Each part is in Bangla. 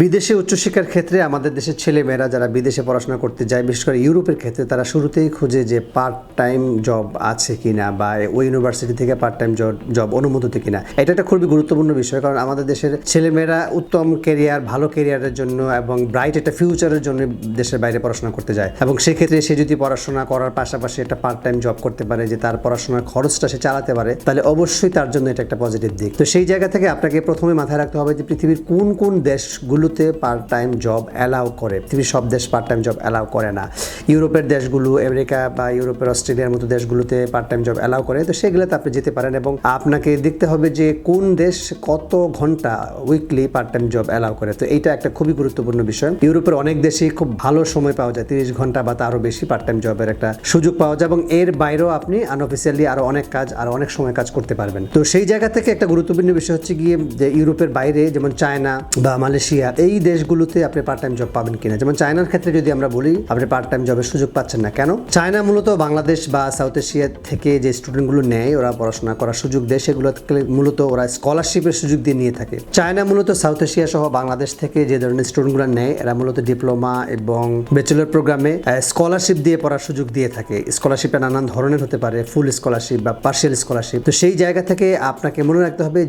বিদেশে উচ্চশিক্ষার ক্ষেত্রে আমাদের দেশের ছেলেমেয়েরা যারা বিদেশে পড়াশোনা করতে যায়, বিশেষ করে ইউরোপের ক্ষেত্রে, তারা শুরুতেই খুঁজে যে পার্ট টাইম জব আছে কিনা বা ওই ইউনিভার্সিটি থেকে পার্ট টাইম জব অনুমোদিত কিনা। এটা একটা খুবই গুরুত্বপূর্ণ বিষয়, কারণ আমাদের দেশের ছেলেমেয়েরা উত্তম কেরিয়ার, ভালো কেরিয়ারের জন্য এবং ব্রাইট একটা ফিউচারের জন্য দেশের বাইরে পড়াশোনা করতে যায়। এবং সেক্ষেত্রে সে যদি পড়াশোনা করার পাশাপাশি একটা পার্ট টাইম জব করতে পারে, যে তার পড়াশোনার খরচটা সে চালাতে পারে, তাহলে অবশ্যই তার জন্য এটা একটা পজিটিভ দিক। তো সেই জায়গা থেকে আপনাকে প্রথমে মাথায় রাখতে হবে যে পৃথিবীর কোন কোন দেশগুলোতে পার্ট টাইম জব অ্যালাউ করে। পৃথিবীর সব দেশ পার্ট টাইম জব অ্যালাউ করে না। ইউরোপের দেশগুলো, আমেরিকা বা ইউরোপের অস্ট্রেলিয়ার মতো দেশগুলোতে পার্ট টাইম জব অ্যালাউ করে। তো সেগুলোতে আপনি যেতে পারেন এবং আপনাকে দেখতে হবে যে কোন দেশ কত ঘন্টা weekly part time job allow করে। তো এইটা একটা খুবই গুরুত্বপূর্ণ বিষয়। ইউরোপের অনেক দেশেই খুব ভালো সময় পাওয়া যায়, 30 ঘন্টা বা তারও বেশি পার্ট টাইম জবের একটা সুযোগ পাওয়া যায় এবং এর বাইরেও আপনি আনঅফিসিয়ালি আরো অনেক কাজ, আরো অনেক সময় কাজ করতে পারবেন। তো সেই জায়গা থেকে একটা গুরুত্বপূর্ণ বিষয় হচ্ছে গিয়ে যে ইউরোপের বাইরে যেমন চায়না বা মালয়েশিয়া, এই দেশগুলোতে আপনি পার্ট টাইম জব পাবেন কিনা। যেমন চায়নার ক্ষেত্রে যদি আমরা বলি, আপনি পার্ট টাইম জবের সুযোগ পাচ্ছেন না। কেন? চায়না মূলত বাংলাদেশ বা সাউথ এশিয়া থেকে যে স্টুডেন্টগুলো নেয়, ওরা পড়াশোনা করার সুযোগ দেয়, সেগুলো মূলত ওরা স্কলারশিপের সুযোগ দিয়ে নিয়ে থাকে। চায়না মূলত সাউথ এশিয়া সহ বাংলাদেশ থেকে যে ধরনের স্টুডেন্টগুলো নেয়, এরা মূলত ডিপ্লোমা এবং ব্যাচেলর প্রোগ্রামে স্কলারশিপ দিয়ে পড়ার সুযোগ দিয়ে থাকে। স্কলারশিপটা নানান ধরনের হতে পারে, ফুল স্কলারশিপ বা পার্শিয়াল স্কলারশিপ। তো সেই জায়গা থেকে আপনাকে মনে রাখতে হবে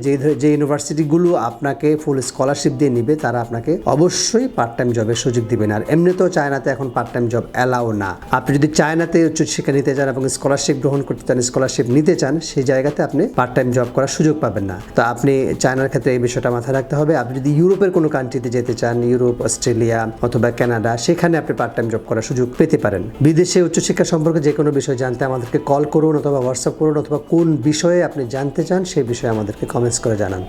যে ইউনিভার্সিটিগুলো আপনাকে ফুল স্কলারশিপ দিয়ে নিবে, তারা আপনাকে অবশ্যই পার্ট টাইম জবের সুযোগ দিবেন। আর এমনিতেও চায়নাতে এখন পার্ট টাইম জব অ্যালাউ না। আপনি যদি চায়নাতে উচ্চশিক্ষা নিতে চান এবং স্কলারশিপ গ্রহণ করতে চান, স্কলারশিপ নিতে চান, সেই জায়গাতে আপনি পার্ট টাইম জব করার সুযোগ পাবেন না। তো আপনি চায়নার ক্ষেত্রে এই বিষয়টা মাথায় রাখতে হবে। আপনি যদি ইউরোপের কোনো কান্ট্রিতে যেতে চান, ইউরোপ, অস্ট্রেলিয়া অথবা কানাডা, সেখানে আপনি পার্ট টাইম জব করার সুযোগ পেতে পারেন। বিদেশে উচ্চশিক্ষা সম্পর্কে যে কোনো বিষয় জানতে আমাদেরকে কল করুন অথবা হোয়াটসঅ্যাপ করুন, অথবা কোন বিষয়ে আপনি জানতে চান সেই বিষয়ে আমাদেরকে কমেন্টস করে জানান।